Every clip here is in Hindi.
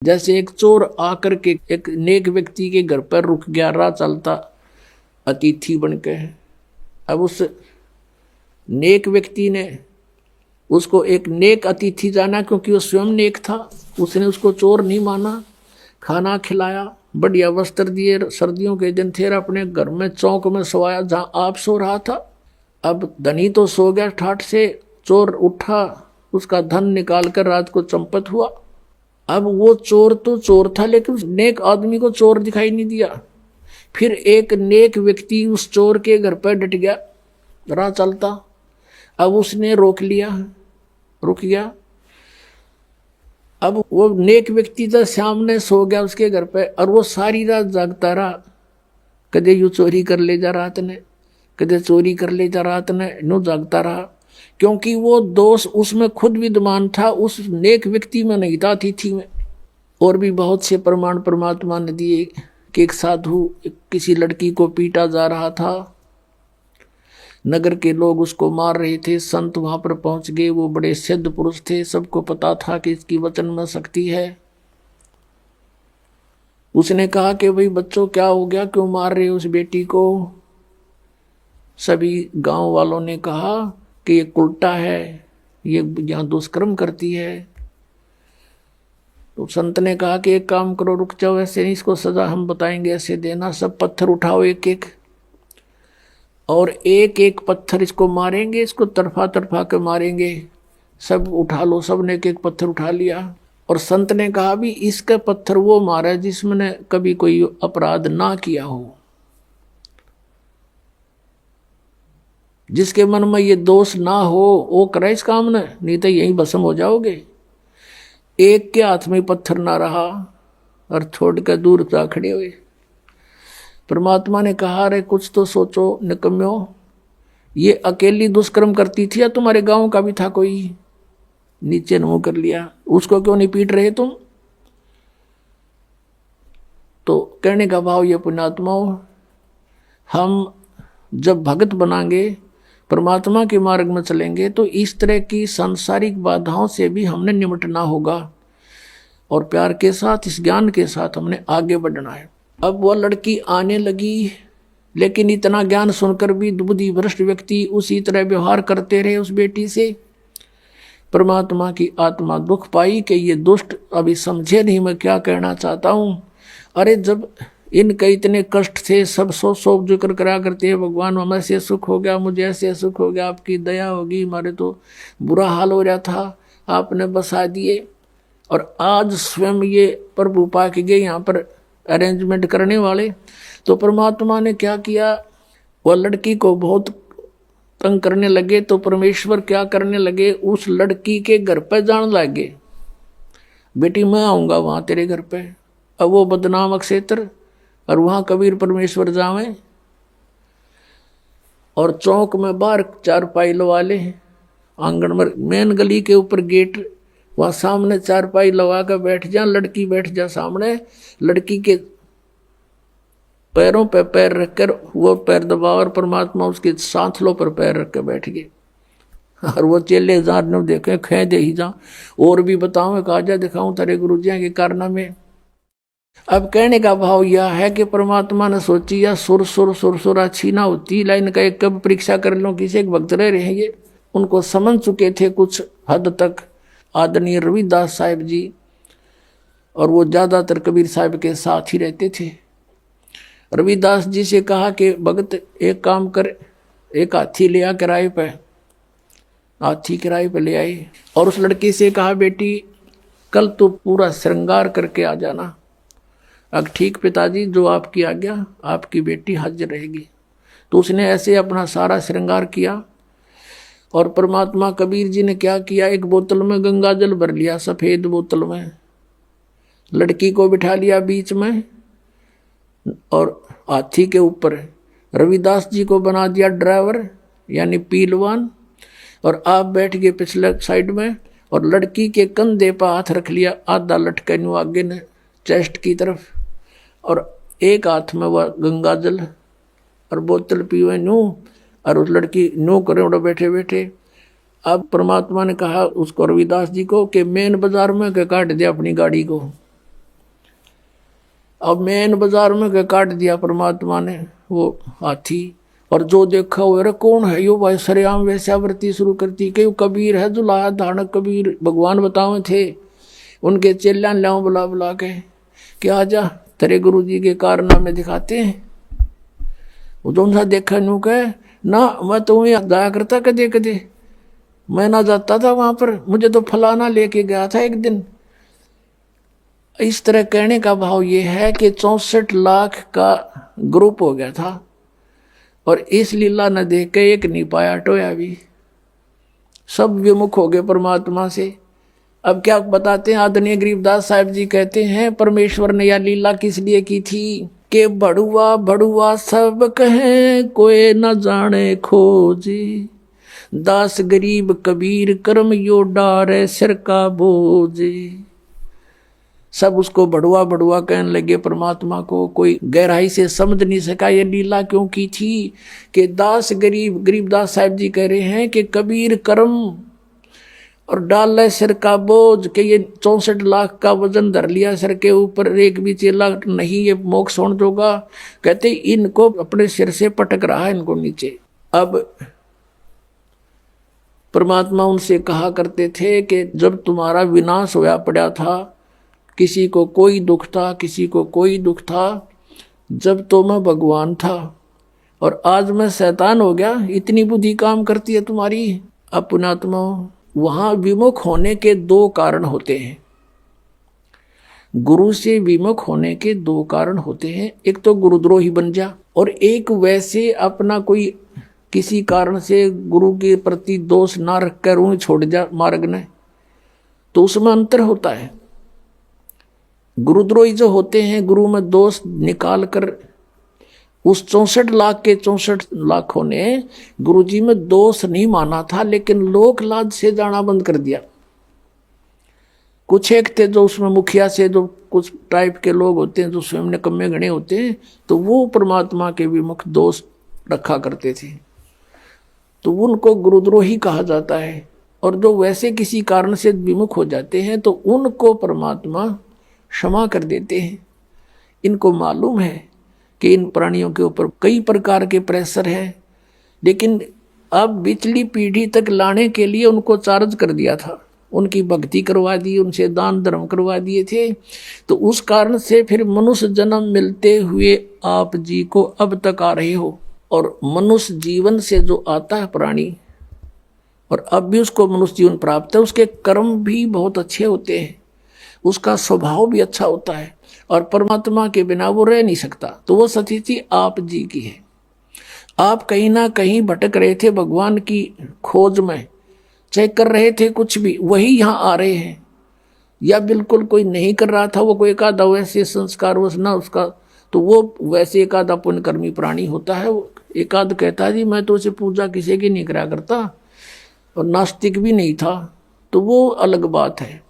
जैसे एक चोर आकर के एक नेक व्यक्ति के घर पर रुक गया, राह चलता अतिथि बनके। अब उस नेक व्यक्ति ने उसको एक नेक अतिथि जाना, क्योंकि वो स्वयं नेक था। उसने उसको चोर नहीं माना, खाना खिलाया, बढ़िया वस्त्र दिए, सर्दियों के दिन थे, अपने घर में चौक में सोया जहां आप सो रहा था। अब धनी तो सो गया ठाठ से, चोर उठा, उसका धन निकाल कर रात को चंपत हुआ। अब वो चोर तो चोर था, लेकिन उस नेक आदमी को चोर दिखाई नहीं दिया। फिर एक नेक व्यक्ति उस चोर के घर पर डट गया, राह चलता। अब उसने रोक लिया, रुक गया। अब वो नेक व्यक्ति जब सामने सो गया उसके घर पे, और वो सारी रात जागता रहा, कदे यू चोरी कर ले जा रात ने, कदे चोरी कर ले जा रात ने, नो जागता रहा। क्योंकि वो दोष उसमें खुद विद्यमान था, उस नेक व्यक्ति में नहीं था, अतिथि में। और भी बहुत से प्रमाण परमात्मा ने दिए कि एक साधु किसी लड़की को पीटा जा रहा था, नगर के लोग उसको मार रहे थे, संत वहां पर पहुंच गए, वो बड़े सिद्ध पुरुष थे, सबको पता था कि इसकी वचन में शक्ति है। उसने कहा कि भाई बच्चों क्या हो गया, क्यों मार रहे हो उस बेटी को। सभी गांव वालों ने कहा कि ये उल्टा है, ये यहां दुष्कर्म करती है। तो संत ने कहा कि एक काम करो, रुक जाओ, ऐसे नहीं, इसको सजा हम बताएंगे, ऐसे देना। सब पत्थर उठाओ एक एक, और एक एक पत्थर इसको मारेंगे, इसको तरफा तरफा के मारेंगे। सब उठा लो, सब ने एक एक पत्थर उठा लिया। और संत ने कहा भी इसका पत्थर वो मारा जिसमें कभी कोई अपराध ना किया हो, जिसके मन में ये दोष ना हो, वो करे इस काम ने, नहीं तो यही भस्म हो जाओगे। एक के हाथ में पत्थर ना रहा और छोड़ कर दूर जा खड़े हुए। परमात्मा ने कहा, अरे कुछ तो सोचो निकम्यो, ये अकेली दुष्कर्म करती थी या तुम्हारे गांव का भी था कोई। नीचे मुंह कर लिया, उसको क्यों नहीं पीट रहे तुम। तो कहने का भाव ये पुण्यात्माओं, हम जब भगत बनाएंगे, परमात्मा के मार्ग में चलेंगे, तो इस तरह की सांसारिक बाधाओं से भी हमने निपटना होगा, और प्यार के साथ, इस ज्ञान के साथ हमने आगे बढ़ना है। अब वह लड़की आने लगी, लेकिन इतना ज्ञान सुनकर भी बुद्धि भ्रष्ट व्यक्ति उसी तरह व्यवहार करते रहे उस बेटी से। परमात्मा की आत्मा दुख पाई कि ये दुष्ट अभी समझे नहीं मैं क्या कहना चाहता हूँ। अरे जब इनके इतने कष्ट थे, सब सो जिक्र करा करते हैं, भगवान हमें ऐसे सुख हो गया, मुझे ऐसे सुख हो गया, आपकी दया होगी, हमारे तो बुरा हाल हो रहा था, आपने बसा दिए। और आज स्वयं ये प्रभु पा के गए यहाँ पर अरेंजमेंट करने वाले। तो परमात्मा ने क्या किया, वह लड़की को बहुत तंग करने लगे, तो परमेश्वर क्या करने लगे, उस लड़की के घर पे जान लगे, बेटी मैं आऊँगा वहाँ तेरे घर पे। अब वो बदनाम क्षेत्र, और वहाँ कबीर परमेश्वर जावे, और चौक में बाहर चारपाई लगा ले, आंगन में मेन गली के ऊपर गेट, वहाँ सामने चारपाई लगा कर बैठ जा, लड़की बैठ जा सामने, लड़की के पैरों पे पैर रखकर वो पैर दबाओ, और परमात्मा उसके सांथलों पर पैर रख कर बैठ गए। और वो चेले जार ने देखे, खे दे ही जा, और भी बताऊँ, कहा जा दिखाऊं तेरे गुरु जी के कारनामे। अब कहने का भाव यह है कि परमात्मा ने सोची या सुर सुर सुर सुर अच्छी ना होती, लाइन का एक कब परीक्षा कर लो, किसी एक भक्त रह रहे हैं, ये उनको समझ चुके थे कुछ हद तक आदरणीय रविदास साहिब जी, और वो ज्यादातर कबीर साहिब के साथ ही रहते थे। रविदास जी से कहा कि भगत एक काम कर, एक हाथी ले आ किराए पे, हाथी किराए पे ले आई, और उस लड़की से कहा बेटी कल तो पूरा श्रृंगार करके आ जाना। अब ठीक पिताजी, जो आपकी आज्ञा, आपकी बेटी हाजिर रहेगी। तो उसने ऐसे अपना सारा श्रृंगार किया। और परमात्मा कबीर जी ने क्या किया, एक बोतल में गंगा जल भर लिया, सफेद बोतल में, लड़की को बिठा लिया बीच में, और हाथी के ऊपर रविदास जी को बना दिया ड्राइवर यानी पीलवान, और आप बैठ गए पिछले साइड में, और लड़की के कंधे पर हाथ रख लिया, आधा लटका न्यू आगे ने चेस्ट की तरफ, और एक हाथ में वह गंगा जल और बोतल पीवे न्यू, और उस लड़की न्यू करे उड़ा बैठे बैठे। अब परमात्मा ने कहा उसको रविदास जी को कि मेन बाजार में के काट दे अपनी गाड़ी को, अब मेन बाजार में के काट दिया परमात्मा ने वो हाथी, और जो देखा वो अरे कौन है यो भाई, सरेआम वैश्यावृत्ति शुरू करती कि कबीर है जो लाया धारण कबीर, भगवान बतावे थे उनके चेल्यान लाओ बुला बुला के कि आजा तेरे गुरु जी के कारनामे दिखाते हैं। वो तो उनसा देखा नू कहे ना, मैं तो वहीं जाया करता कदे कदे, मैं ना जाता था वहां पर, मुझे तो फलाना लेके गया था एक दिन। इस तरह कहने का भाव ये है कि 64 लाख का ग्रुप हो गया था और इस लीला न देख के एक नहीं पाया टोया भी, सब विमुख हो गए परमात्मा से। अब क्या बताते हैं आदरणीय गरीबदास साहब जी कहते हैं परमेश्वर ने यह लीला किस लिए की थी कि बड़ुआ बड़ुआ सब कहें कोई न जाने खोजी, दास गरीब कबीर कर्म यो डारे सिर का बोझे। सब उसको बड़ुआ बड़ुआ कहने लगे परमात्मा को, कोई गहराई से समझ नहीं सका ये लीला क्यों की थी कि दास गरीब, गरीबदास साहब जी कह रहे हैं कि कबीर कर्म और डाल ले सिर का बोझ, कि ये 64 लाख का वजन धर लिया सिर के ऊपर, एक भी चेला नहीं ये मोक्ष होने दोगा। कहते इनको अपने सिर से पटक रहा है इनको नीचे। अब परमात्मा उनसे कहा करते थे कि जब तुम्हारा विनाश होया पड़ा था, किसी को कोई दुख था, किसी को कोई दुख था, जब तो मैं भगवान था और आज मैं शैतान हो गया, इतनी बुद्धि काम करती है तुम्हारी। अब पुण्यात्मा, वहां विमुख होने के दो कारण होते हैं, गुरु से विमुख होने के दो कारण होते हैं। एक तो गुरुद्रोही बन जा, और एक वैसे अपना कोई किसी कारण से गुरु के प्रति दोष ना रखकर उन्हें छोड़ जा मार्ग ने, तो उसमें अंतर होता है। गुरुद्रोही जो होते हैं, गुरु में दोष निकाल कर, उस 64 लाख के 64 लाखों ने गुरु जी में दोष नहीं माना था, लेकिन लोक लाज से जाना बंद कर दिया। कुछ एक थे जो उसमें मुखिया से, जो कुछ टाइप के लोग होते हैं जो स्वयं निकम्मे गणे होते हैं, तो वो परमात्मा के विमुख दोष रखा करते थे, तो उनको गुरुद्रोही कहा जाता है। और जो वैसे किसी कारण से विमुख हो जाते हैं तो उनको परमात्मा क्षमा कर देते हैं। इनको मालूम है कि इन प्राणियों के ऊपर कई प्रकार के प्रेशर है, लेकिन अब पिछली पीढ़ी तक लाने के लिए उनको चार्ज कर दिया था, उनकी भक्ति करवा दी, उनसे दान धर्म करवा दिए थे, तो उस कारण से फिर मनुष्य जन्म मिलते हुए आप जी को अब तक आ रहे हो। और मनुष्य जीवन से जो आता है प्राणी, और अब भी उसको मनुष्य जीवन प्राप्त है, उसके कर्म भी बहुत अच्छे होते हैं, उसका स्वभाव भी अच्छा होता है, और परमात्मा के बिना वो रह नहीं सकता। तो वो स्थिति आप जी की है। आप कहीं ना कहीं भटक रहे थे भगवान की खोज में, चाहे कर रहे थे कुछ भी, वही यहाँ आ रहे हैं। या बिल्कुल कोई नहीं कर रहा था, वो कोई एक आधा वैसे संस्कार वश ना उसका, तो वो वैसे एक आधा पुण्यकर्मी प्राणी होता है। वो एक आध कहता है जी मैं तो उसे पूजा किसी की नहीं करा करता, और नास्तिक भी नहीं था, तो वो अलग बात है,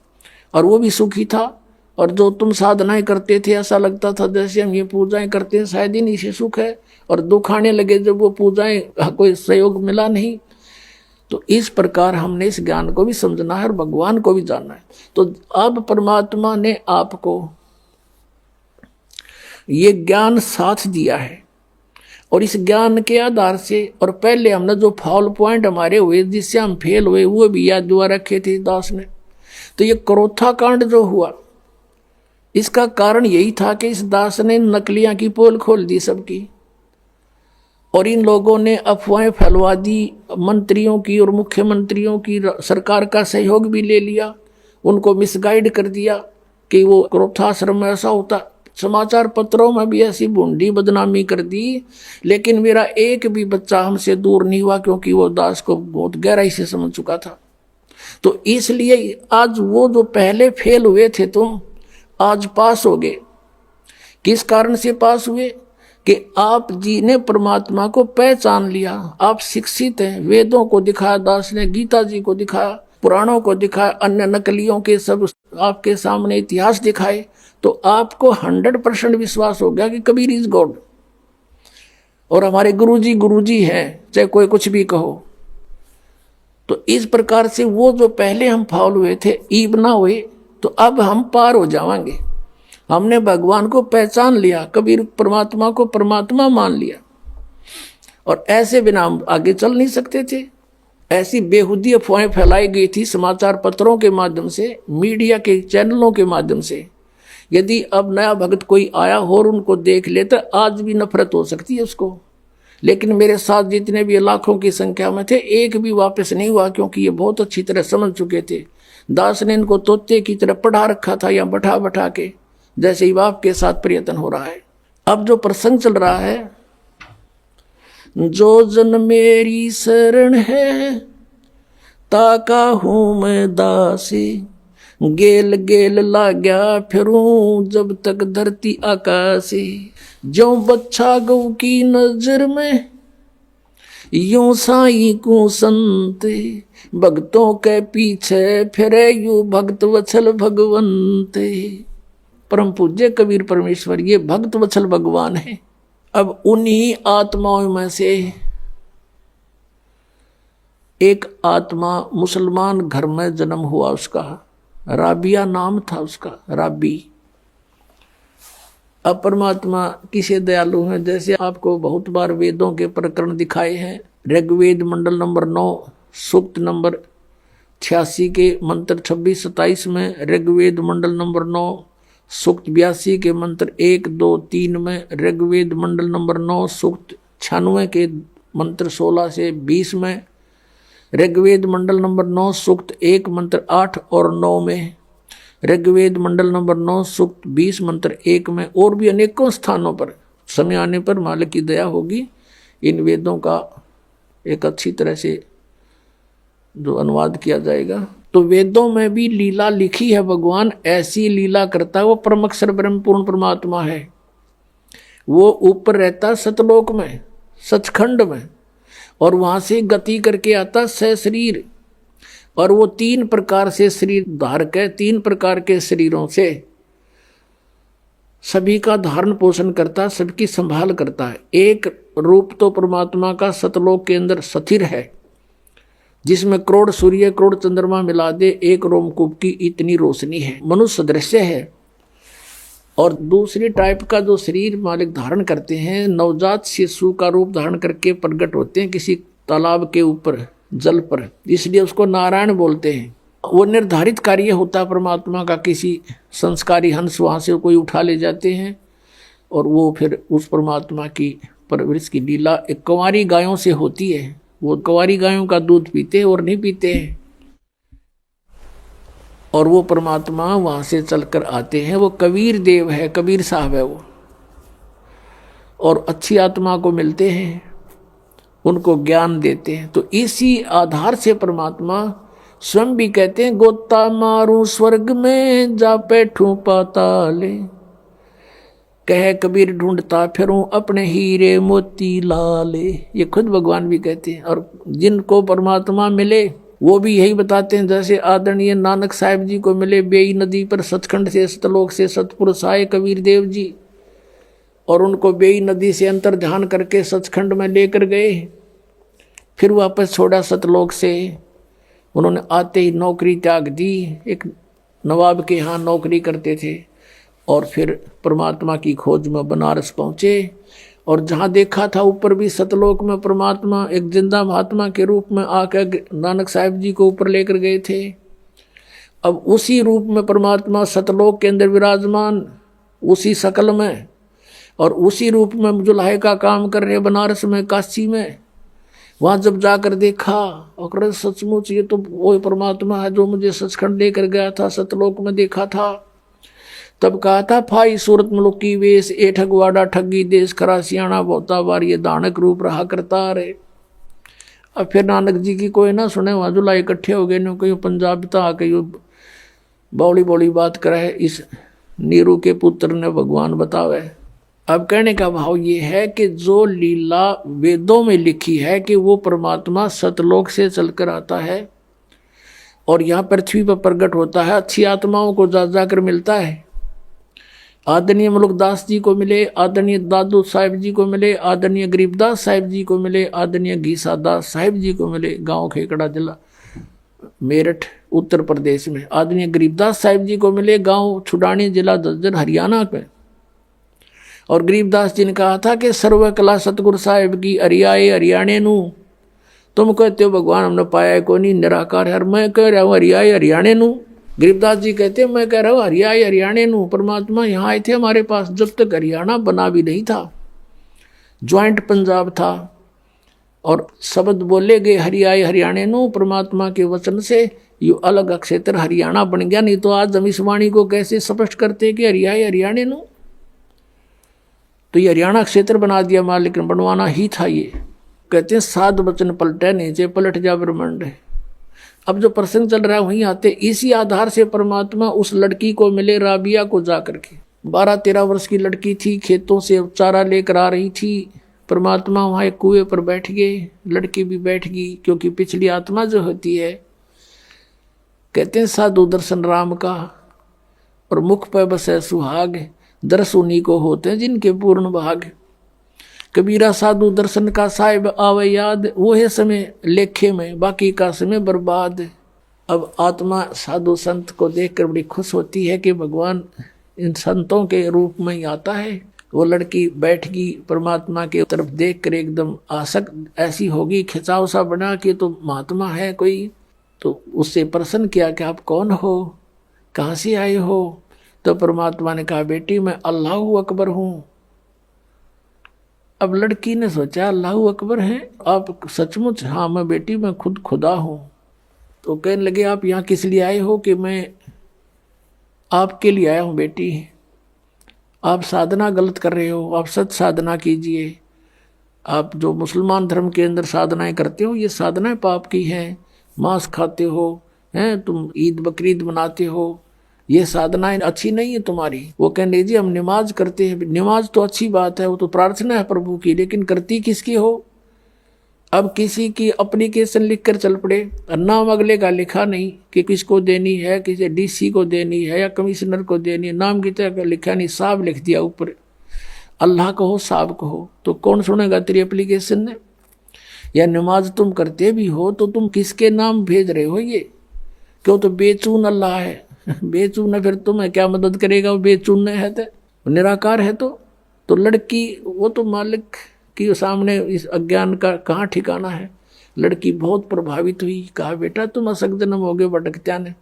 और वो भी सुखी था। और जो तुम साधनाएं करते थे, ऐसा लगता था जैसे हम ये पूजाएं करते हैं शायद ही नहीं से सुख है, और दुख आने लगे जब वो पूजाएं कोई सहयोग मिला नहीं। तो इस प्रकार हमने इस ज्ञान को भी समझना है और भगवान को भी जानना है। तो अब परमात्मा ने आपको ये ज्ञान साथ दिया है, और इस ज्ञान के आधार से, और पहले हमने जो फॉल पॉइंट हमारे हुए जिससे हम फेल हुए वो भी याद दुआ रखे थे दास ने। तो ये क्रोथा कांड जो हुआ, इसका कारण यही था कि इस दास ने नकलियां की पोल खोल दी सबकी, और इन लोगों ने अफवाहें फैलवा दी, मंत्रियों की और मुख्यमंत्रियों की, सरकार का सहयोग भी ले लिया, उनको मिसगाइड कर दिया कि वो क्रोधाश्रम में ऐसा होता। समाचार पत्रों में भी ऐसी भूंडी बदनामी कर दी, लेकिन मेरा एक भी बच्चा हमसे दूर नहीं हुआ, क्योंकि वो दास को बहुत गहराई से समझ चुका था। तो इसलिए आज वो जो पहले फेल हुए थे तुम, आज पास हो गए। किस कारण से पास हुए? कि आप जी ने परमात्मा को पहचान लिया, आप शिक्षित हैं, वेदों को दिखाया दास ने, गीता जी को दिखाया, पुराणों को दिखाया, अन्य नकलियों के सब आपके सामने इतिहास दिखाए, तो आपको 100% विश्वास हो गया कि कबीर इज गॉड, और हमारे गुरुजी हैं, चाहे कोई कुछ भी कहो। तो इस प्रकार से वो जो पहले हम फाउल हुए थे, ईब ना हुए, तो अब हम पार हो जाएंगे। हमने भगवान को पहचान लिया, कबीर परमात्मा को परमात्मा मान लिया, और ऐसे बिना हम आगे चल नहीं सकते थे। ऐसी बेहुदी अफवाहें फैलाई गई थी समाचार पत्रों के माध्यम से, मीडिया के चैनलों के माध्यम से। यदि अब नया भक्त कोई आया हो और उनको देख ले तो आज भी नफरत हो सकती है उसको, लेकिन मेरे साथ जितने भी लाखों की संख्या में थे, एक भी वापस नहीं हुआ, क्योंकि ये बहुत अच्छी तरह समझ चुके थे। दास ने इनको तोते की तरह पढ़ा रखा था, या बैठा बैठा के, जैसे ही बाप के साथ प्रयत्न हो रहा है। अब जो प्रसंग चल रहा है, जो जन मेरी शरण है ताका हूं मैं दासी, गेल गेल लाग्या फिरूं जब तक धरती आकाशी। जो बच्चा गौ की नजर में यूं साई को संत, भक्तों के पीछे फिरे यू भक्त वत्सल भगवंत। परम पूज्य कबीर परमेश्वर ये भक्त वत्सल भगवान है। अब उन्हीं आत्माओं में से एक आत्मा मुसलमान घर में जन्म हुआ, उसका राबिया नाम था उसका, राबी। अब परमात्मा किसे दयालु हैं, जैसे आपको बहुत बार वेदों के प्रकरण दिखाए हैं। ऋग्वेद मंडल नंबर 9 सूक्त नंबर 86 के मंत्र 26-27 में, ऋग्वेद मंडल नंबर 9 सूक्त 82 के मंत्र 1, 2, 3 में, ऋग्वेद मंडल नंबर 9 सूक्त 96 के मंत्र 16 से 20 में, ऋग्वेद मंडल नंबर 9 सूक्त 1 मंत्र 8 और 9 में, ऋग्वेद मंडल नंबर 9 सूक्त 20 मंत्र 1 में, और भी अनेकों स्थानों पर समय आने पर मालिक की दया होगी इन वेदों का एक अच्छी तरह से जो अनुवाद किया जाएगा। तो वेदों में भी लीला लिखी है, भगवान ऐसी लीला करता है। वो परम अक्षर ब्रह्म पूर्ण परमात्मा है, वो ऊपर रहता सतलोक में, सचखंड में, और वहां से गति करके आता सशरीर, और वो 3 प्रकार से शरीर धारक है। 3 प्रकार के शरीरों से सभी का धारण पोषण करता, सबकी संभाल करता है। एक रूप तो परमात्मा का सतलोक के अंदर स्थिर है, जिसमें करोड़ सूर्य करोड़ चंद्रमा मिला दे एक रोमकूप की इतनी रोशनी है, मनुष्य दृश्य है। और दूसरी टाइप का जो शरीर मालिक धारण करते हैं, नवजात शिशु का रूप धारण करके प्रकट होते हैं किसी तालाब के ऊपर जल पर, इसलिए उसको नारायण बोलते हैं। वो निर्धारित कार्य होता परमात्मा का, किसी संस्कारी हंस वहाँ से कोई उठा ले जाते हैं, और वो फिर उस परमात्मा की परवरिश की लीला एक कंवारी गायों से होती है। वो कंवारी गायों का दूध पीते हैं और नहीं पीते हैं, और वो परमात्मा वहाँ से चलकर आते हैं। वो कबीर देव है, कबीर साहब है वो, और अच्छी आत्मा को मिलते हैं, उनको ज्ञान देते हैं। तो इसी आधार से परमात्मा स्वयं भी कहते हैं, गोता मारूं स्वर्ग में जा बैठूं पाताले, कह कबीर ढूंढता फिरूं अपने हीरे मोती लाले। ये खुद भगवान भी कहते हैं। और जिनको परमात्मा मिले वो भी यही बताते हैं, जैसे आदरणीय नानक साहिब जी को मिले बेई नदी पर सचखंड से सतलोक से सतपुरुष आए कबीर देव जी, और उनको बेई नदी से अंतर ध्यान करके सचखंड में लेकर गए, फिर वापस छोड़ा सतलोक से। उन्होंने आते ही नौकरी त्याग दी, एक नवाब के यहाँ नौकरी करते थे, और फिर परमात्मा की खोज में बनारस पहुँचे, और जहाँ देखा था ऊपर भी सतलोक में परमात्मा एक जिंदा महात्मा के रूप में आकर नानक साहिब जी को ऊपर लेकर गए थे। अब उसी रूप में परमात्मा सतलोक के अंदर विराजमान, उसी शकल में, और उसी रूप में जुल्हे का काम कर रहे बनारस में, काशी में। वहाँ जब जाकर देखा और सचमुच ये तो वो परमात्मा है जो मुझे सचखंड लेकर गया था, सतलोक में देखा था। तब कहा था, फाई सूरत मुलुकी वेश ए ठगवाड़ा ठगी देश खरा सियाणा बहुता बार ये दानक रूप रहा करता रे। अब फिर नानक जी की कोई ना सुने, वहाँ जुला इकट्ठे हो गए न, कोई पंजाब तो आके बौली बौली बात करे, इस नीरू के पुत्र ने भगवान बतावे। अब कहने का भाव ये है कि जो लीला वेदों में लिखी है कि वो परमात्मा सतलोक से चलकर आता है और यहाँ पृथ्वी पर प्रकट होता है, अच्छी आत्माओं को जा जाकर मिलता है। आदरणीय मुलुकदास जी को मिले, आदरणीय दादू साहिब जी को मिले, आदरणीय गरीबदास साहिब जी को मिले, आदरणीय घीसा दास साहिब जी को मिले, गांव खेकड़ा जिला मेरठ उत्तर प्रदेश में। आदरणीय गरीबदास साहिब जी को मिले, गांव छुडानी, जिला दज्जर, हरियाणा में। और गरीबदास जी ने कहा था कि सर्व कला सतगुरु साहिब की अरियाए हरियाणे नू, तुम कहते हो भगवान हमने पाया है, कोई नहीं निराकार है, मैं कह रहा हूँ हरियाए हरियाणे नू। गरीबदास जी कहते हैं मैं कह रहा हूँ हरियाए हरियाणे नू। परमात्मा यहाँ आए थे हमारे पास जब तक हरियाणा बना भी नहीं था, ज्वाइंट पंजाब था, और शब्द बोले गए हरियाए हरियाणे नू। परमात्मा के वचन से ये अलग क्षेत्र हरियाणा बन गया, नहीं तो आज हम इस वाणी को कैसे स्पष्ट करते कि हरियाए हरियाणे नू। तो ये हरियाणा क्षेत्र बना दिया मालिक ने, बनवाना ही था ये। कहते हैं साध वचन पलटे नीचे, पलट जा ब्रह्मांड। अब जो प्रसंग चल रहा है वहीं आते, इसी आधार से परमात्मा उस लड़की को मिले, राबिया को जा करके। 12-13 वर्ष की लड़की थी, खेतों से चारा लेकर आ रही थी। परमात्मा वहाँ एक कुएं पर बैठ गए, लड़की भी बैठ गई, क्योंकि पिछली आत्मा जो होती है, कहते हैं साधु दर्शन राम का, और मुख पर बसे सुहाग, दर्श उन्हीं को होते हैं जिनके पूर्ण भाग। कबीरा साधु दर्शन का साहिब आवे याद, वो है समय लेखे में, बाकी का समय बर्बाद। अब आत्मा साधु संत को देखकर बड़ी खुश होती है कि भगवान इन संतों के रूप में ही आता है। वो लड़की बैठ गई, परमात्मा के तरफ देख कर एकदम आसक्त ऐसी होगी, खिंचाव सा बना कि तो महात्मा है कोई। तो उससे प्रश्न किया कि आप कौन हो, कहाँ से आए हो? तो परमात्मा ने कहा बेटी मैं अल्लाह अकबर हूँ। अब लड़की ने सोचा अल्लाह अकबर है आप सचमुच? हाँ मैं बेटी मैं खुद खुदा हूँ। तो कहने लगे आप यहाँ किस लिए आए हो? कि मैं आपके लिए आया हूँ बेटी, आप साधना गलत कर रहे हो, आप सत साधना कीजिए। आप जो मुसलमान धर्म के अंदर साधनाएं करते हो ये साधनाएं पाप की हैं, मांस खाते हो, हैं तुम ईद बकरीद मनाते हो, ये साधनाएं अच्छी नहीं है तुम्हारी। वो कहने लीजिए हम नमाज करते हैं। नमाज तो अच्छी बात है, वो तो प्रार्थना है प्रभु की, लेकिन करती किसकी हो? अब किसी की एप्लीकेशन लिख कर चल पड़े, नाम अगले का लिखा नहीं कि किसको देनी है, किसी डीसी को देनी है या कमिश्नर को देनी है, नाम की तरह लिखा नहीं, साहब लिख दिया ऊपर, अल्लाह कहो साहब कहो, तो कौन सुनेगा तेरी एप्लीकेशन ने? या नमाज तुम करते भी हो तो तुम किसके नाम भेज रहे हो? ये क्यों? तो बेचून अल्लाह है, बेचून है, फिर तुम्हें क्या मदद करेगा? वो बेचून है तो निराकार है। तो लड़की वो तो मालिक के सामने इस अज्ञान का कहाँ ठिकाना है। लड़की बहुत प्रभावित हुई, कहा बेटा तुम असक जन्म हो गए भटकत्या ने,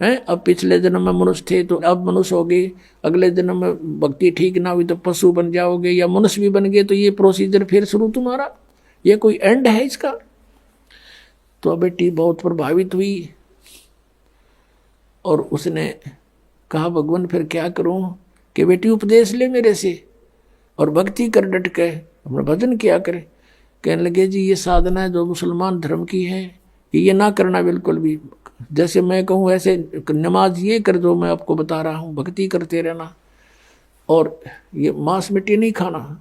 हैं अब पिछले जन्म में मनुष्य थे तो अब मनुष्य हो गए, अगले जन्म में भक्ति ठीक ना हुई तो पशु बन जाओगे या मनुष्य भी बन गए, तो ये प्रोसीजर फिर शुरू तुम्हारा, ये कोई एंड है इसका? तो बेटी बहुत प्रभावित हुई और उसने कहा भगवान फिर क्या करूं? कि बेटी उपदेश ले मेरे से और भक्ति कर डट के, अपना भजन किया करे। कहने लगे जी ये साधना है जो मुसलमान धर्म की है, ये ना करना बिल्कुल भी। जैसे मैं कहूँ ऐसे नमाज ये कर दो, मैं आपको बता रहा हूँ, भक्ति करते रहना और ये मांस मिट्टी नहीं खाना।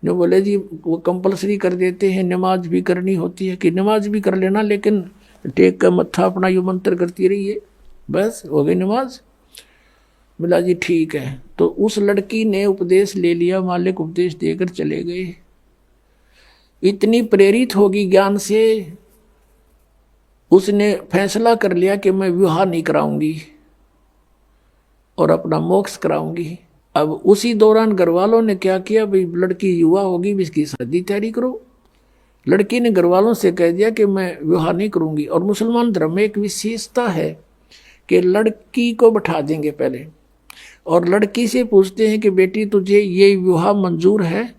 ने बोले जी वो कंपलसरी कर देते हैं, नमाज भी करनी होती है कि नमाज भी कर लेना, लेकिन टेक का मत्था अपना यो मंत्र करती रहिए, बस हो गई नमाज। मिला जी ठीक है। तो उस लड़की ने उपदेश ले लिया, मालिक उपदेश देकर चले गए। इतनी प्रेरित होगी ज्ञान से, उसने फैसला कर लिया कि मैं विवाह नहीं कराऊंगी और अपना मोक्ष कराऊंगी। अब उसी दौरान घर वालों ने क्या किया, भाई लड़की युवा होगी इसकी शादी तैयारी करो। लड़की ने घर वालों से कह दिया कि मैं विवाह नहीं करूंगी। और मुसलमान धर्म में एक विशेषता है कि लड़की को बैठा देंगे पहले और लड़की से पूछते हैं कि बेटी तुझे ये विवाह मंजूर है?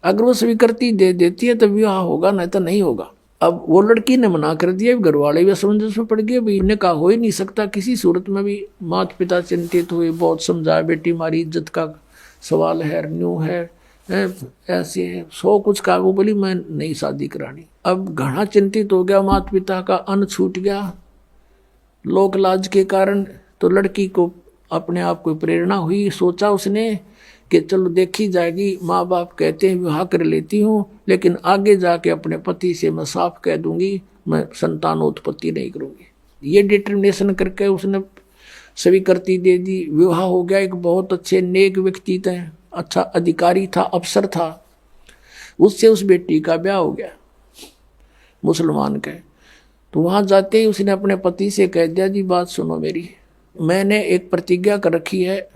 अगर वो स्वीकृति दे देती है तो विवाह होगा, नहीं तो नहीं होगा। अब वो लड़की ने मना कर दिया, घर वाले भी असमंजस में पड़ गए, भाई इन्हें कहा हो ही नहीं सकता किसी सूरत में भी। माता पिता चिंतित हुए, बहुत समझाया, बेटी हमारी इज्जत का सवाल है, न्यू है, ऐसे है, सो कुछ कहा। वो बोली मैं नहीं शादी करानी। अब घना चिंतित हो गया, माता पिता का अन्न छूट गया लोक लाज के कारण। तो लड़की को अपने आप को प्रेरणा हुई, सोचा उसने कि चलो देखी जाएगी, माँ बाप कहते हैं विवाह कर लेती हूँ, लेकिन आगे जाके अपने पति से मैं साफ कह दूंगी मैं संतानोत्पत्ति नहीं करूँगी। ये डिटर्मिनेशन करके उसने स्वीकृति दे दी। विवाह हो गया। एक बहुत अच्छे नेक व्यक्ति थे, अच्छा अधिकारी था, अफसर था, उससे उस बेटी का ब्याह हो गया मुसलमान के। तो वहां जाते ही उसने अपने पति से कह दिया, जी बात सुनो मेरी, मैंने एक प्रतिज्ञा कर रखी है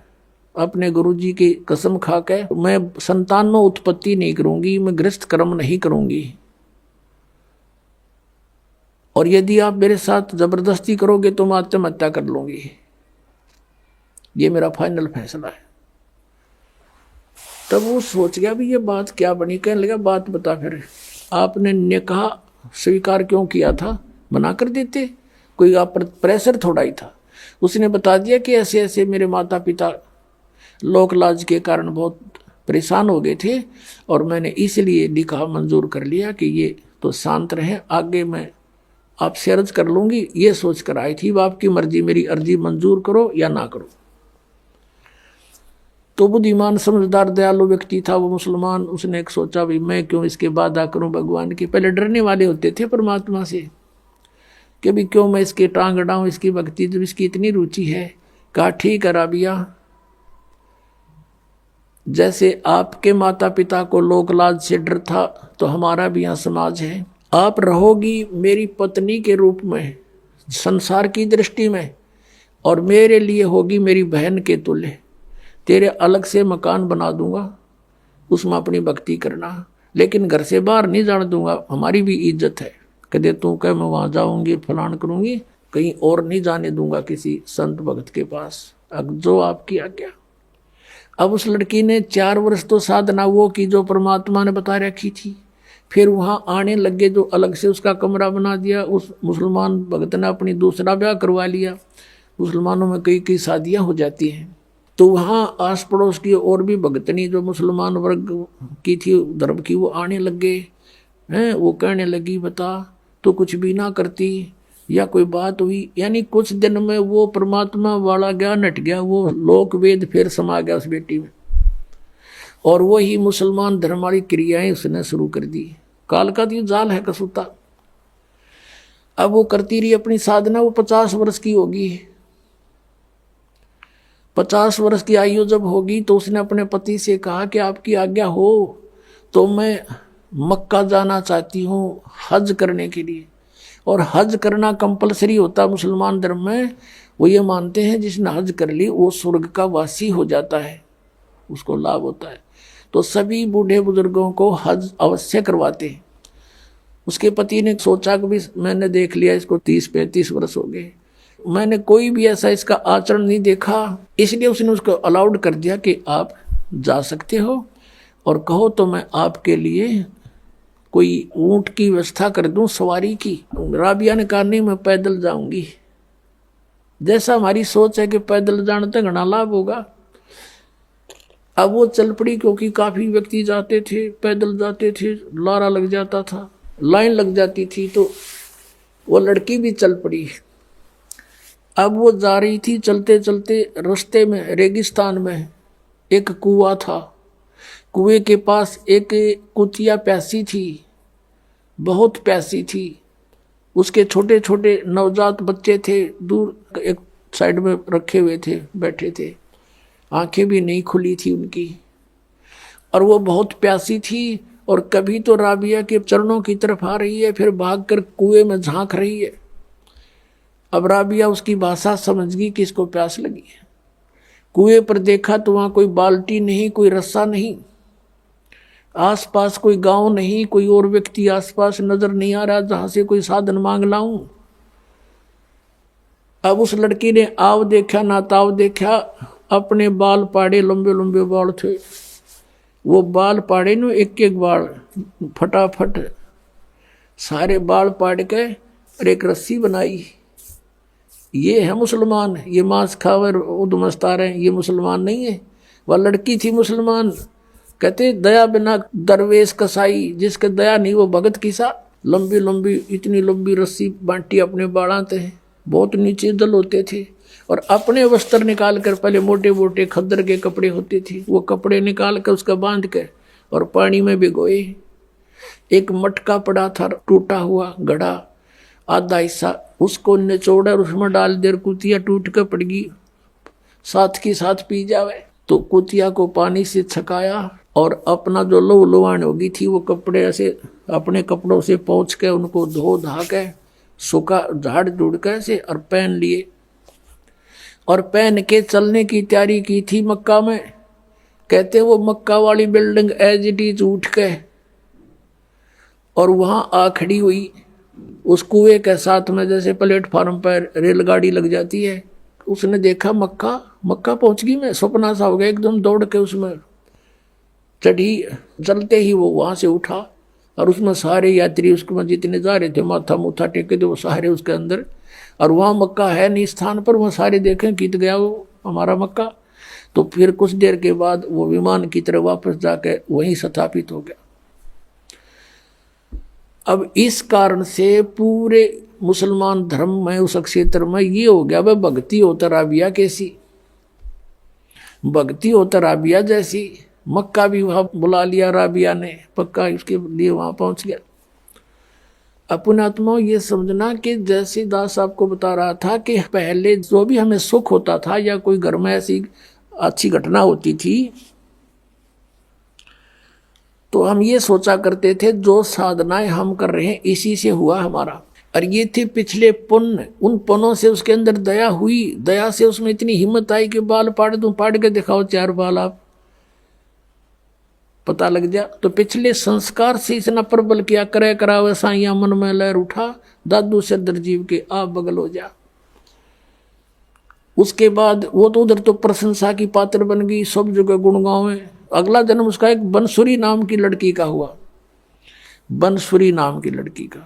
अपने गुरुजी की कसम खा के, मैं संतान में उत्पत्ति नहीं करूंगी, मैं गृहस्थ कर्म नहीं करूंगी, और यदि आप मेरे साथ जबरदस्ती करोगे तो मैं आत्महत्या कर लूंगी, ये मेरा फाइनल फैसला है। तब वो सोच गया भी ये बात क्या बनी, कहने लगा बात बता, फिर आपने निकाह स्वीकार क्यों किया था, मना कर देते, कोई आप पर प्रेशर थोड़ा ही था। उसने बता दिया कि ऐसे ऐसे मेरे माता पिता लोक लाज के कारण बहुत परेशान हो गए थे और मैंने इसलिए निकाह मंजूर कर लिया कि ये तो शांत रहे, आगे मैं आपसे अर्ज कर लूंगी, ये सोच कर आई थी, आपकी मर्जी, मेरी अर्जी मंजूर करो या ना करो। तो बुद्धिमान समझदार दयालु व्यक्ति था वो मुसलमान, उसने एक सोचा भी मैं क्यों इसके वादा करूं भगवान की। पहले डरने वाले होते थे परमात्मा से कि भी क्यों मैं इसके टांग अड़ाऊं, इसकी भक्ति जब इसकी इतनी रुचि है। कहा ठीक है राबिया, जैसे आपके माता पिता को लोक लाज से डर था तो हमारा भी यहाँ समाज है, आप रहोगी मेरी पत्नी के रूप में संसार की दृष्टि में और मेरे लिए होगी मेरी बहन के तुल्य, तेरे अलग से मकान बना दूंगा, उसमें अपनी भक्ति करना, लेकिन घर से बाहर नहीं जाने दूंगा, हमारी भी इज्जत है। कदे तू कह मैं वहां जाऊंगी फलान करूंगी, कहीं और नहीं जाने दूंगा किसी संत भक्त के पास, अब जो आपकी आज्ञा। अब उस लड़की ने 4 वर्ष तो साधना वो की जो परमात्मा ने बता रखी थी, फिर वहां आने लगे जो अलग से उसका कमरा बना दिया, उस मुसलमान भक्त ने अपनी दूसरा ब्याह करवा लिया। मुसलमानों में कई कई शादियां हो जाती हैं, तो वहाँ आस पड़ोस की और भी भगतनी जो मुसलमान वर्ग की थी धर्म की, वो आने लगे हैं। वो कहने लगी बता तो कुछ भी ना करती या कोई बात हुई, यानी कुछ दिन में वो परमात्मा वाला ज्ञान हट गया, वो लोक वेद फिर समा गया उस बेटी में, और वो ही मुसलमान धर्म वाली क्रियाएं उसने शुरू कर दी। काल का तो जाल है कसूता। अब वो करती रही अपनी साधना, वो 50 वर्ष की होगी। 50 वर्ष की आयु जब होगी तो उसने अपने पति से कहा कि आपकी आज्ञा हो तो मैं मक्का जाना चाहती हूँ हज करने के लिए। और हज करना कंपलसरी होता मुसलमान धर्म में, वो ये मानते हैं जिसने हज कर ली वो स्वर्ग का वासी हो जाता है, उसको लाभ होता है। तो सभी बूढ़े बुजुर्गों को हज अवश्य करवाते हैं। उसके पति ने सोचा कि भी मैंने देख लिया इसको 30-35 वर्ष हो गए, मैंने कोई भी ऐसा इसका आचरण नहीं देखा, इसलिए उसने उसको अलाउड कर दिया कि आप जा सकते हो और कहो तो मैं आपके लिए कोई ऊंट की व्यवस्था कर दूं सवारी की। राबिया ने कहा नहीं मैं पैदल जाऊंगी। जैसा हमारी सोच है कि पैदल जाने तक घना लाभ होगा, अब वो चल पड़ी, क्योंकि काफी व्यक्ति जाते थे, पैदल जाते थे, लारा लग जाता था, लाइन लग जाती थी, तो वो लड़की भी चल पड़ी। अब वो जा रही थी, चलते चलते रास्ते में रेगिस्तान में एक कुआं था, कुएं के पास एक कुतिया प्यासी थी, बहुत प्यासी थी, उसके छोटे छोटे नवजात बच्चे थे, दूर एक साइड में रखे हुए थे, बैठे थे, आंखें भी नहीं खुली थी उनकी, और वो बहुत प्यासी थी। और कभी तो राबिया के चरणों की तरफ आ रही है, फिर भागकर कुएं में झांक रही है। अब राबिया उसकी भाषा समझ गई कि इसको प्यास लगी है। कुएं पर देखा तो वहां कोई बाल्टी नहीं, कोई रस्सा नहीं, आसपास कोई गांव नहीं, कोई और व्यक्ति आसपास नजर नहीं आ रहा जहां से कोई साधन मांग लाऊं। अब उस लड़की ने आव देखा ना ताव देखा, अपने बाल पाड़े, लंबे लंबे बाल थे, वो बाल पाड़े न एक एक बाल फटाफट सारे बाल पाड़ के और एक रस्सी बनाई। ये है मुसलमान, ये मांस खावर उदमस्ता रहे, ये मुसलमान नहीं है। वह लड़की थी मुसलमान। कहते दया बिना दरवेश कसाई, जिसके दया नहीं वो भगत किसा। लंबी लंबी इतनी लंबी रस्सी बांटी अपने बाड़ाते हैं, बहुत नीचे दल होते थे, और अपने वस्त्र निकाल कर, पहले मोटे मोटे खद्दर के कपड़े होते थे, वो कपड़े निकाल कर उसका बांध कर और पानी में भिगोए। एक मटका पड़ा था टूटा हुआ घड़ा, आधा हिस्सा उसको निचोड़ा और उसमें डाल देर, कुतिया टूट कर पड़ गई, साथ की साथ पी जावे। तो कुतिया को पानी से छकाया और अपना जो लुहान होगी थी वो कपड़े ऐसे अपने कपड़ों से पोंछ के उनको धो धा के सूखा झाड़ झूड़ कैसे और पहन लिए, और पहन के चलने की तैयारी की थी मक्का में। कहते वो मक्का वाली बिल्डिंग एज इट इज उठ के और वहां आ खड़ी हुई उस कुएं के साथ में, जैसे प्लेटफार्म पर रेलगाड़ी लग जाती है। उसने देखा मक्का, मक्का पहुंच गई, मैं सपना सा हो गया, एकदम दौड़ के उसमें चढ़ी। चलते ही वो वहां से उठा और उसमें सारे यात्री उसके जितने जा रहे थे माथा मुथा टेके थे वो सारे उसके अंदर, और वहाँ मक्का है नहीं स्थान पर, वहाँ सारे देखें कित गया वो हमारा मक्का। तो फिर कुछ देर के बाद वो विमान की तरह वापस जाके वहीं स्थापित हो गया। अब इस कारण से पूरे मुसलमान धर्म में उस क्षेत्र में ये हो गया वह भक्ति होता राबिया कैसी, भक्ति होता राबिया जैसी। मक्का भी वहां बुला लिया राबिया ने, पक्का इसके लिए वहां पहुंच गया। अपने आत्मा ये समझना कि जैसे दास आपको बता रहा था कि पहले जो भी हमें सुख होता था या कोई घर में ऐसी अच्छी घटना होती थी तो हम ये सोचा करते थे जो साधनाएं हम कर रहे हैं इसी से हुआ हमारा, और ये थे पिछले पुण्य। उन पुण्यों से उसके अंदर दया हुई, दया से उसमें इतनी हिम्मत आई कि बाल पाड़ दूं, पाड़ के दिखाओ 4 बाल, आप पता लग जा। तो पिछले संस्कार से इतना प्रबल किया करे करावे साइया मन में लहर उठा, दादू से दरजीव के आप बगल हो जा। उसके बाद वो तो उधर तो प्रशंसा की पात्र बन गई, सब जगह गुणगांव में। अगला जन्म उसका एक बंसुरी नाम की लड़की का हुआ, बंसुरी नाम की लड़की का,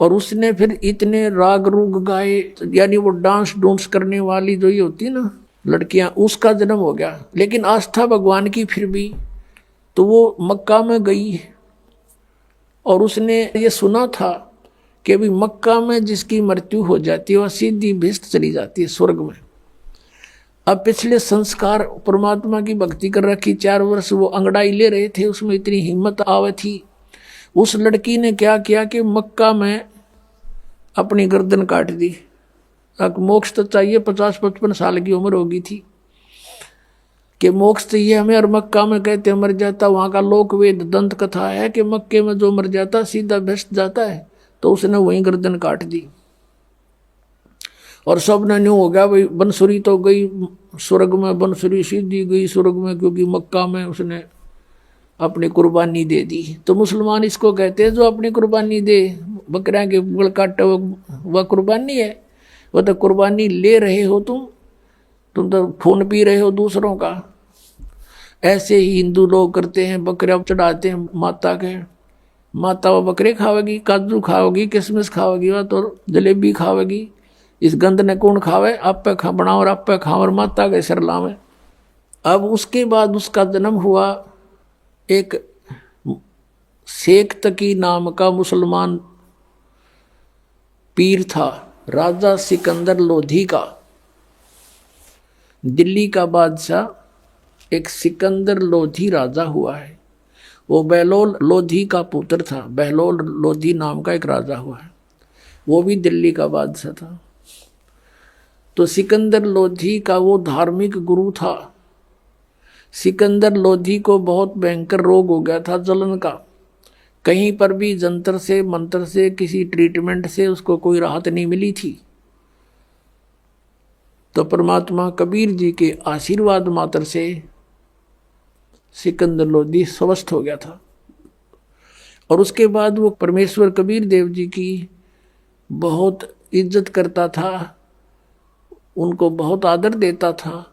और उसने फिर इतने राग रूग गाए, यानी वो डांस डूंस करने वाली जो ये होती ना लड़कियां, उसका जन्म हो गया। लेकिन आस्था भगवान की फिर भी, तो वो मक्का में गई और उसने ये सुना था कि अभी मक्का में जिसकी मृत्यु हो जाती है वह सीधी भिष्ट चली जाती है स्वर्ग में। अब पिछले संस्कार परमात्मा की भक्ति कर रखी, 4 वर्ष वो अंगड़ाई ले रहे थे, उसमें इतनी हिम्मत आवे थी। उस लड़की ने क्या किया कि मक्का में अपनी गर्दन काट दी। अब मोक्ष तो चाहिए, 50-55 साल की उम्र होगी थी कि मोक्ष चाहिए हमें, और मक्का में कहते मर जाता, वहाँ का लोक वेद दंत कथा है कि मक्के में जो मर जाता सीधा भ्रष्ट जाता है। तो उसने वहीं गर्दन काट दी और सब ने न्यू हो गया भाई, बंसुरी तो गई स्वर्ग में, बंसुरी सीधी गई स्वर्ग में, क्योंकि मक्का में उसने अपनी कुर्बानी दे दी। तो मुसलमान इसको कहते हैं जो अपनी कुर्बानी दे, बकरियां के गल काटे वह कुर्बानी है। वह तो कुर्बानी ले रहे हो तुम तो खून पी रहे हो दूसरों का। ऐसे ही हिंदू लोग करते हैं, बकरियां चढ़ाते हैं माता के, माता वो बकरे खावेगी, काजू खाओगी, किशमिश खाओगी, वह तो जलेबी खावेगी। इस गंद ने कौन खावे, आप पे खा बनाओ और आप पे खाओ और माता के सिर लावे। अब उसके बाद उसका जन्म हुआ एक शेख तकी नाम का मुसलमान पीर था, राजा सिकंदर लोधी का, दिल्ली का बादशाह एक सिकंदर लोधी राजा हुआ है। वो बहलोल लोधी का पुत्र था, बहलोल लोधी नाम का एक राजा हुआ है, वो भी दिल्ली का बादशाह था। तो सिकंदर लोधी का वो धार्मिक गुरु था। सिकंदर लोधी को बहुत भयंकर रोग हो गया था जलन का, कहीं पर भी जंतर से मंत्र से किसी ट्रीटमेंट से उसको कोई राहत नहीं मिली थी। तो परमात्मा कबीर जी के आशीर्वाद मात्र से सिकंदर लोधी स्वस्थ हो गया था। और उसके बाद वो परमेश्वर कबीर देव जी की बहुत इज्जत करता था, उनको बहुत आदर देता था।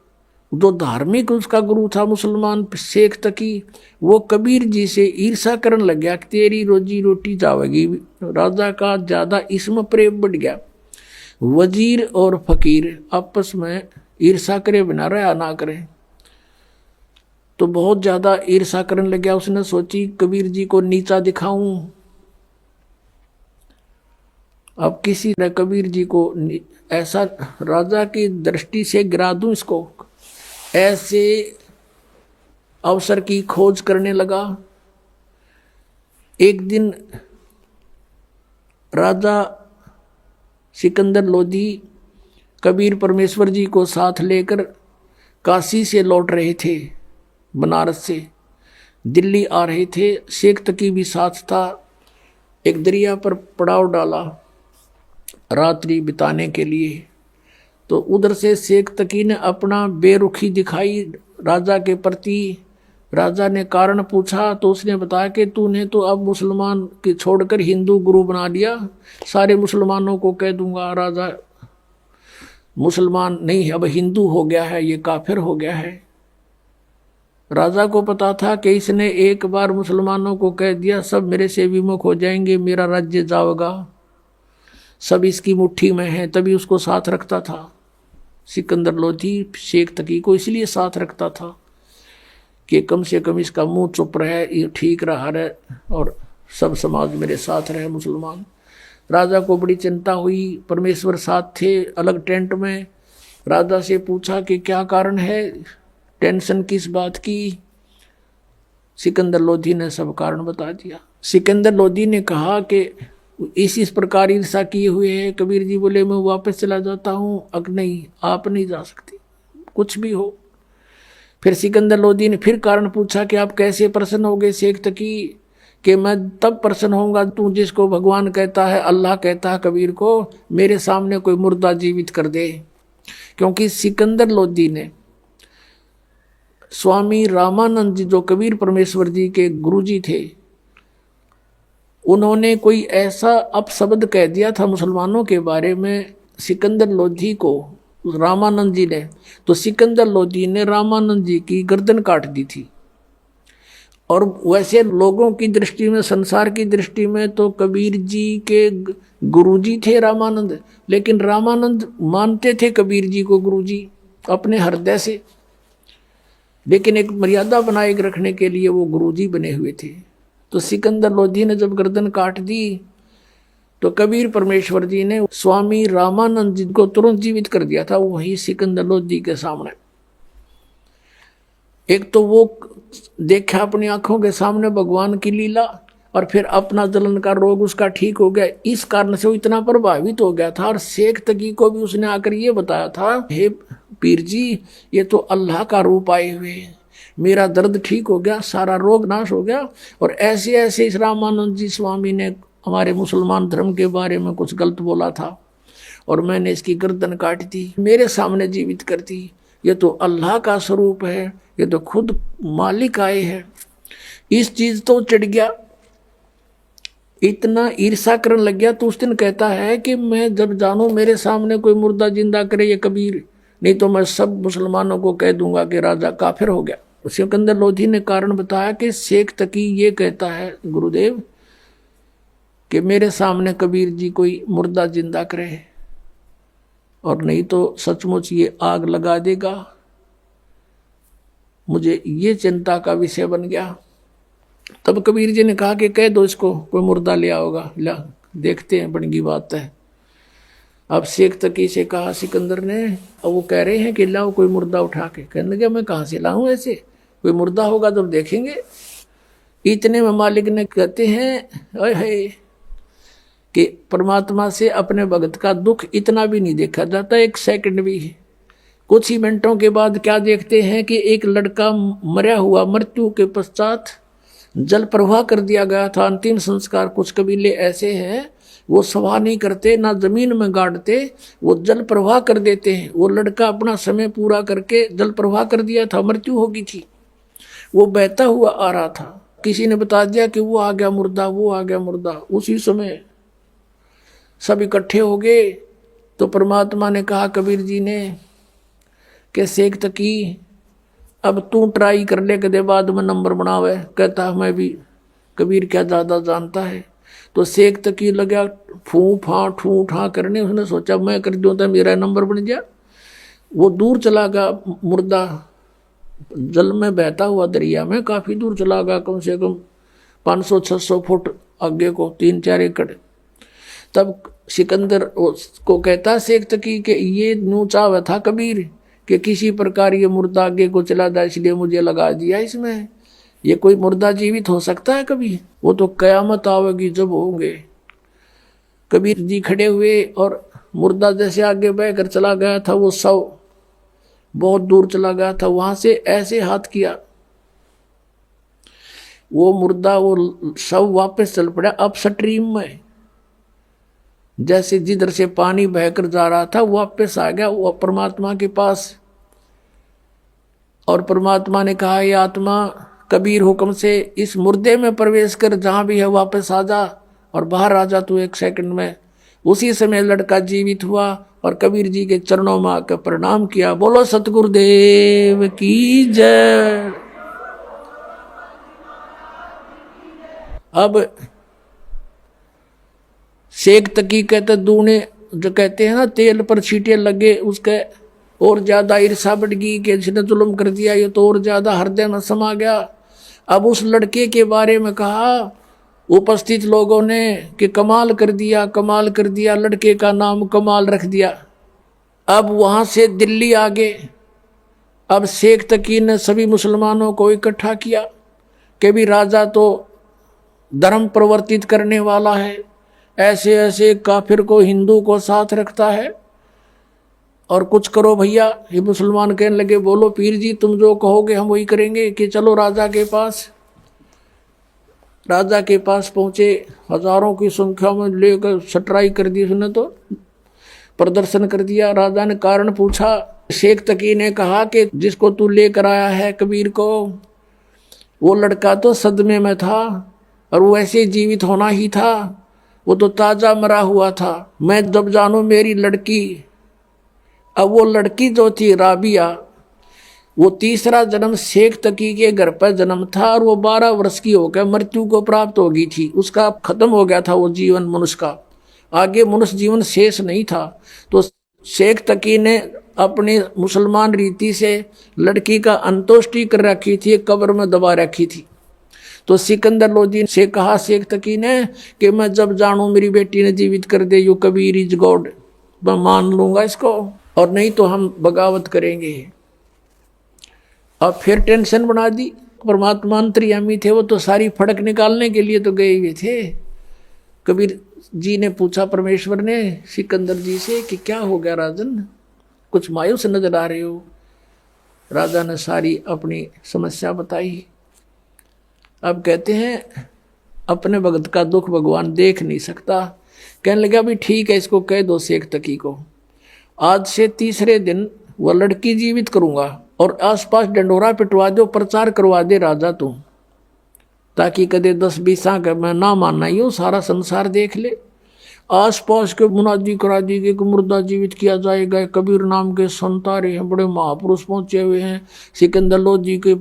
जो धार्मिक उसका गुरु था मुसलमान शेख तकी, वो कबीर जी से ईर्षा करने लग गया कि तेरी रोजी रोटी जावेगी। राजा का ज्यादा इसमें प्रेम बढ़ गया। वजीर और फकीर आपस में ईर्षा करे बिना रहा ना करें, तो बहुत ज्यादा ईर्षा करने लग गया। उसने सोची कबीर जी को नीचा दिखाऊं, अब किसी ने कबीर जी को ऐसा राजा की दृष्टि से गिरा दूं इसको, ऐसे अवसर की खोज करने लगा। एक दिन राजा सिकंदर लोधी कबीर परमेश्वर जी को साथ लेकर काशी से लौट रहे थे, बनारस से दिल्ली आ रहे थे। शेख तकी भी साथ था। एक दरिया पर पड़ाव डाला, रात्रि बिताने के लिए। तो उधर से शेख तकी ने अपना बेरुखी दिखाई राजा के प्रति। राजा ने कारण पूछा तो उसने बताया कि तूने तो अब मुसलमान की छोड़कर हिंदू गुरु बना लिया, सारे मुसलमानों को कह दूंगा राजा मुसलमान नहीं अब हिंदू हो गया है, ये काफिर हो गया है। राजा को पता था कि इसने एक बार मुसलमानों को कह दिया सब मेरे से विमुख हो जाएंगे, मेरा राज्य जाएगा, सब इसकी मुट्ठी में है, तभी उसको साथ रखता था। सिकंदर लोधी शेख तकी को इसलिए साथ रखता था कि कम से कम इसका मुंह चुप रहे, ये ठीक रहा रहे और सब समाज मेरे साथ रहे मुसलमान। राजा को बड़ी चिंता हुई, परमेश्वर साथ थे अलग टेंट में। राजा से पूछा कि क्या कारण है, टेंशन किस बात की। सिकंदर लोधी ने सब कारण बता दिया। सिकंदर लोधी ने कहा कि इस प्रकार ईर्षा किए हुए है। कबीर जी बोले मैं वापस चला जाता हूँ। अग नहीं, आप नहीं जा सकती, कुछ भी हो। फिर सिकंदर लोधी ने फिर कारण पूछा कि आप कैसे प्रसन्न हो गए शेख तकी, कि मैं तब प्रसन्न होऊंगा तू जिसको भगवान कहता है, अल्लाह कहता है कबीर को, मेरे सामने कोई मुर्दा जीवित कर दे। क्योंकि सिकंदर लोधी ने स्वामी रामानंद जी जो कबीर परमेश्वर जी के गुरुजी थे, उन्होंने कोई ऐसा अपशब्द कह दिया था मुसलमानों के बारे में सिकंदर लोधी को रामानंद जी ने, तो सिकंदर लोधी ने रामानंद जी की गर्दन काट दी थी। और वैसे लोगों की दृष्टि में, संसार की दृष्टि में तो कबीर जी के गुरुजी थे रामानंद, लेकिन रामानंद मानते थे कबीर जी को गुरुजी अपने हृदय से, लेकिन एक मर्यादा बनाए रखने के लिए वो गुरुजी बने हुए थे। तो सिकंदर लोधी ने जब गर्दन काट दी तो कबीर परमेश्वर जी ने स्वामी रामानंद जी को तुरंत जीवित कर दिया था वही सिकंदर लोधी के सामने। एक तो वो देखा अपनी आंखों के सामने भगवान की लीला, और फिर अपना जलन का रोग उसका ठीक हो गया। इस कारण से वो इतना प्रभावित हो गया था। और शेख तकी को भी उसने आकर ये बताया था, हे पीर जी ये तो अल्लाह का रूप आए हुए, मेरा दर्द ठीक हो गया, सारा रोग नाश हो गया। और ऐसे ऐसे इस रामानंद जी स्वामी ने हमारे मुसलमान धर्म के बारे में कुछ गलत बोला था और मैंने इसकी गर्दन काट दी, मेरे सामने जीवित कर दी। ये तो अल्लाह का स्वरूप है, ये तो खुद मालिक आए हैं। इस चीज तो चढ़ गया, इतना ईर्षा करने लग गया। तो उस दिन कहता है कि मैं जब जानू मेरे सामने कोई मुर्दा जिंदा करे ये कबीर, नहीं तो मैं सब मुसलमानों को कह दूंगा कि राजा काफिर हो गया। सिकंदर लोधी ने कारण बताया कि शेख तकी ये कहता है गुरुदेव कि मेरे सामने कबीर जी कोई मुर्दा जिंदा करे और नहीं तो सचमुच ये आग लगा देगा। मुझे ये चिंता का विषय बन गया। तब कबीर जी ने कहा कि कह दो इसको कोई मुर्दा ले आओगा, ला देखते हैं बन की बात है। अब शेख तकी से कहा सिकंदर ने, अब वो कह रहे हैं कि लाओ कोई मुर्दा उठा के। कहने लगा मैं कहाँ से लाऊं, ऐसे कोई मुर्दा होगा तब देखेंगे। इतने में मालिक ने कहते हैं अरे कि परमात्मा से अपने भगत का दुख इतना भी नहीं देखा जाता, एक सेकंड भी। कुछ ही मिनटों के बाद क्या देखते हैं कि एक लड़का मरा हुआ, मृत्यु के पश्चात जल प्रवाह कर दिया गया था। अंतिम संस्कार कुछ कबीले ऐसे हैं वो सवाह नहीं करते, ना जमीन में गाड़ते, वो जल प्रवाह कर देते हैं। वो लड़का अपना समय पूरा करके जल प्रवाह कर दिया था, मृत्यु हो गई थी, वो बहता हुआ आ रहा था। किसी ने बता दिया कि वो आ गया मुर्दा, वो आ गया मुर्दा। उसी समय सब इकट्ठे हो गए। तो परमात्मा ने कहा कबीर जी ने कि शेख तकी अब तू ट्राई कर ले, कदे बाद में नंबर बनावे। कहता मैं भी कबीर क्या ज़्यादा जानता है। तो शेख तकी लगा फू फा ठू ठा करने। उसने सोचा मैं कर दूँ तो मेरा नंबर बन गया। वो दूर चला गया मुर्दा, जल में बहता हुआ दरिया में काफ़ी दूर चला गया, कम से कम 500-600 फुट आगे को, 3-4 एकड़। तब सिकंदर को कहता शेख तकी कि ये न्यू चाव था कबीर कि किसी प्रकार ये मुर्दा आगे को चला था, इसलिए मुझे लगा दिया इसमें। ये कोई मुर्दा जीवित हो सकता है कभी? वो तो कयामत आवेगी जब होंगे। कबीर जी खड़े हुए और मुर्दा जैसे आगे बहकर चला गया था, वो शव बहुत दूर चला गया था, वहां से ऐसे हाथ किया, वो मुर्दा वो शव वापस चल पड़ा अप स्ट्रीम में। जैसे जिधर से पानी बहकर जा रहा था वापस आ गया वो परमात्मा के पास। और परमात्मा ने कहा, ये आत्मा कबीर हुक्म से इस मुर्दे में प्रवेश कर, जहां भी है वापस आ जा और बाहर आ जा तू 1 सेकंड में। उसी समय लड़का जीवित हुआ और कबीर जी के चरणों में आकर प्रणाम किया। बोलो सतगुरुदेव की जय। अब शेख तकी कहते दूने जो कहते हैं ना तेल पर छींटे लगे, उसके और ज्यादा ईर्षा बढ़ गई कि जिसने जुल्म कर दिया ये तो और ज्यादा हृदय में समा गया। अब उस लड़के के बारे में कहा उपस्थित लोगों ने कि कमाल कर दिया, कमाल कर दिया, लड़के का नाम कमाल रख दिया। अब वहां से दिल्ली आ गए। अब शेख तकी ने सभी मुसलमानों को इकट्ठा किया कि भी राजा तो धर्म प्रवर्तित करने वाला है, ऐसे ऐसे काफिर को हिंदू को साथ रखता है, और कुछ करो भैया। ये मुसलमान कहने लगे, बोलो पीर जी तुम जो कहोगे हम वही करेंगे, कि चलो राजा के पास। राजा के पास पहुंचे, हजारों की संख्या में लेकर सटराई कर दी उसने, तो प्रदर्शन कर दिया। राजा ने कारण पूछा। शेख तकी ने कहा कि जिसको तू लेकर आया है कबीर को, वो लड़का तो सदमे में था और वो ऐसे जीवित होना ही था, वो तो ताजा मरा हुआ था। मैं जब जानू मेरी लड़की, अब वो लड़की जो थी राबिया, वो तीसरा जन्म शेख तकी के घर पर जन्म था और वो 12 वर्ष की होकर मृत्यु को प्राप्त हो गई थी। उसका खत्म हो गया था वो जीवन मनुष्य का, आगे मनुष्य जीवन शेष नहीं था। तो शेख तकी ने अपनी मुसलमान रीति से लड़की का अंत्येष्टि कर रखी थी, कब्र में दबा रखी थी। तो सिकंदर लोधी से कहा शेख तकी ने कि मैं जब जानू मेरी बेटी ने जीवित कर दे, यू कबीर इज गॉड, मैं मान लूंगा इसको, और नहीं तो हम बगावत करेंगे। अब फिर टेंशन बना दी। परमात्मा अंतर्यामी थे, वो तो सारी फड़क निकालने के लिए तो गए हुए थे। कबीर जी ने पूछा परमेश्वर ने सिकंदर जी से कि क्या हो गया राजन, कुछ मायूस नजर आ रहे हो। राजा ने सारी अपनी समस्या बताई। अब कहते हैं अपने भगत का दुख भगवान देख नहीं सकता। कहने लगा भी ठीक है, इसको कह दो शेख तकी को, आज से तीसरे दिन वह लड़की जीवित करूंगा और आसपास डंडोरा पिटवा दो, प्रचार करवा दे राजा तुम, ताकि कदे 10-20 का मैं ना मानना ही हो, सारा संसार देख ले। आसपास के मुनादी करा दी कि मुर्दा जीवित किया जाएगा। कबीर नाम के संत आ रहे हैं, बड़े महापुरुष पहुंचे हुए हैं। सिकंदर लोधी के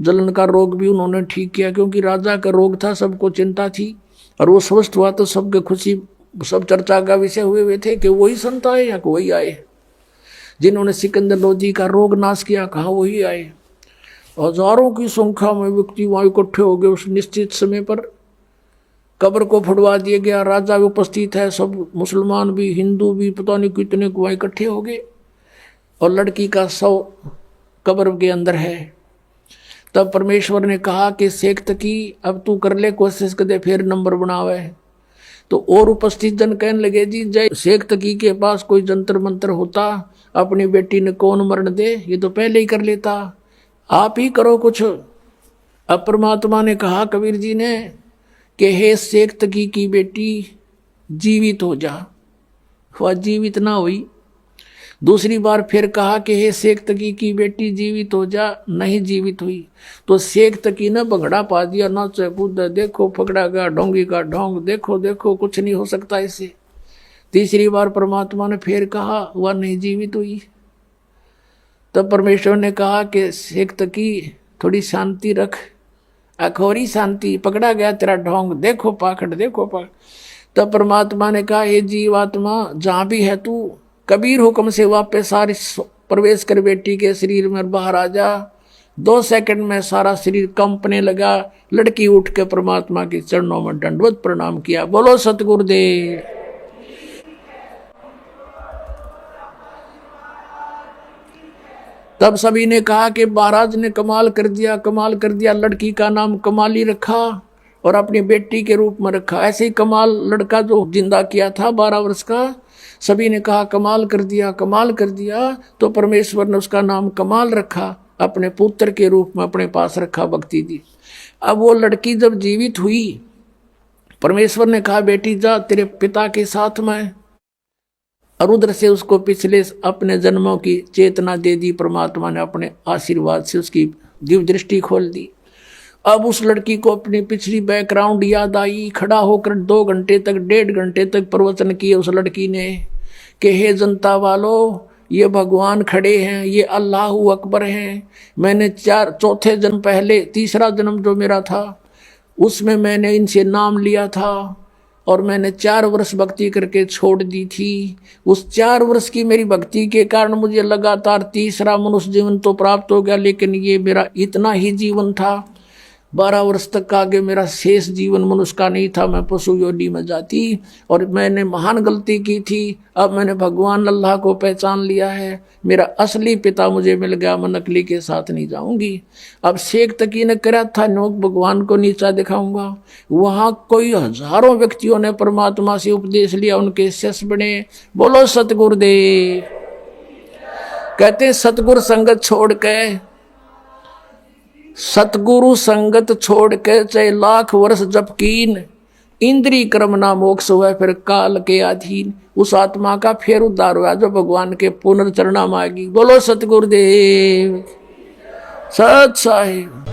जलन का रोग भी उन्होंने ठीक किया, क्योंकि राजा का रोग था, सबको चिंता थी, और वो स्वस्थ हुआ तो सबके खुशी, सब चर्चा का विषय हुए थे कि वही संत आए या वही आए जिन्होंने सिकंदर लोधी का रोग नाश किया। कहा वही आए। हजारों की संख्या में व्यक्ति वहां इकट्ठे हो गए। उस निश्चित समय पर कब्र को फुड़वा दिया गया। राजा भी उपस्थित है, सब मुसलमान भी, हिंदू भी, पता नहीं कितने को वहां इकट्ठे हो गए, और लड़की का शव कब्र के अंदर है। तब परमेश्वर ने कहा कि शेख तकी अब तू कर ले कोशिश, कदे फिर नंबर बनावे। तो और उपस्थित जन कहने लगे, जी जय शेख तकी के पास कोई जंतर मंत्र होता, अपनी बेटी ने कौन मरण दे, ये तो पहले ही कर लेता, आप ही करो कुछ। अब परमात्मा ने कहा कबीर जी ने कि हे शेख तकी की बेटी जीवित हो जा। वह जीवित ना हुई। दूसरी बार फिर कहा कि हे शेख तकी की बेटी जीवित हो जा, नहीं जीवित हुई। तो शेख तकी ने भंगड़ा पा दिया, नाचे कूदे, देखो पकड़ा गया ढोंगी का ढोंग, देखो देखो कुछ नहीं हो सकता इससे। तीसरी बार परमात्मा ने फिर कहा, वह नहीं जीवित हुई। तब परमेश्वर ने कहा कि शेख तकी थोड़ी शांति रख, अखोरी शांति, पकड़ा गया तेरा ढोंग, देखो पाखंड, देखो पाखंड। तब परमात्मा ने कहा, हे जीवात्मा जहां भी है तू, कबीर हुक्म से वापस सारी प्रवेश कर बेटी के शरीर में बाहर आ जा। 2 सेकंड में सारा शरीर कंपने लगा। लड़की उठ के परमात्मा के चरणों में दंडवत प्रणाम किया। बोलो सतगुरुदेव। तब सभी ने कहा कि महाराज ने कमाल कर दिया, कमाल कर दिया। लड़की का नाम कमाली रखा और अपनी बेटी के रूप में रखा। ऐसे ही कमाल लड़का जो जिंदा किया था 12 वर्ष का, सभी ने कहा कमाल कर दिया, कमाल कर दिया। तो परमेश्वर ने उसका नाम कमाल रखा, अपने पुत्र के रूप में अपने पास रखा, भक्ति दी। अब वो लड़की जब जीवित हुई परमेश्वर ने कहा बेटी जा तेरे पिता के साथ में, और उधर से उसको पिछले अपने जन्मों की चेतना दे दी। परमात्मा ने अपने आशीर्वाद से उसकी दिव्य दृष्टि खोल दी। अब उस लड़की को अपनी पिछली बैकग्राउंड याद आई। खड़ा होकर 2 घंटे तक 1.5 घंटे तक प्रवचन किए उस लड़की ने कि हे जनता वालों, ये भगवान खड़े हैं, ये अल्लाह अकबर हैं। मैंने चौथे जन्म पहले, तीसरा जन्म जो मेरा था उसमें मैंने इनसे नाम लिया था और मैंने 4 वर्ष भक्ति करके छोड़ दी थी। उस 4 वर्ष की मेरी भक्ति के कारण मुझे लगातार तीसरा मनुष्य जीवन तो प्राप्त हो गया, लेकिन ये मेरा इतना ही जीवन था। 12 वर्ष तक आगे मेरा शेष जीवन मनुष्य का नहीं था, मैं पशु योनि में जाती और मैंने महान गलती की थी। अब मैंने भगवान अल्लाह को पहचान लिया है, मेरा असली पिता मुझे मिल गया, मैं नकली के साथ नहीं जाऊंगी। अब शेख तकी ने करा था नोक भगवान को नीचा दिखाऊंगा। वहाँ कोई हजारों व्यक्तियों ने परमात्मा से उपदेश लिया, उनके शिष्य बने। बोलो सतगुरुदेव। कहते सतगुरु संगत छोड़ के, सतगुरु संगत छोड़ के चाहे 1,00,000 वर्ष जप कीन, इंद्री कर्म ना मोक्ष हुआ फिर काल के अधीन। उस आत्मा का फिर उद्धार हुआ जो भगवान के पुनर्चरणा मांगी। बोलो सतगुरुदेव सत साहिब।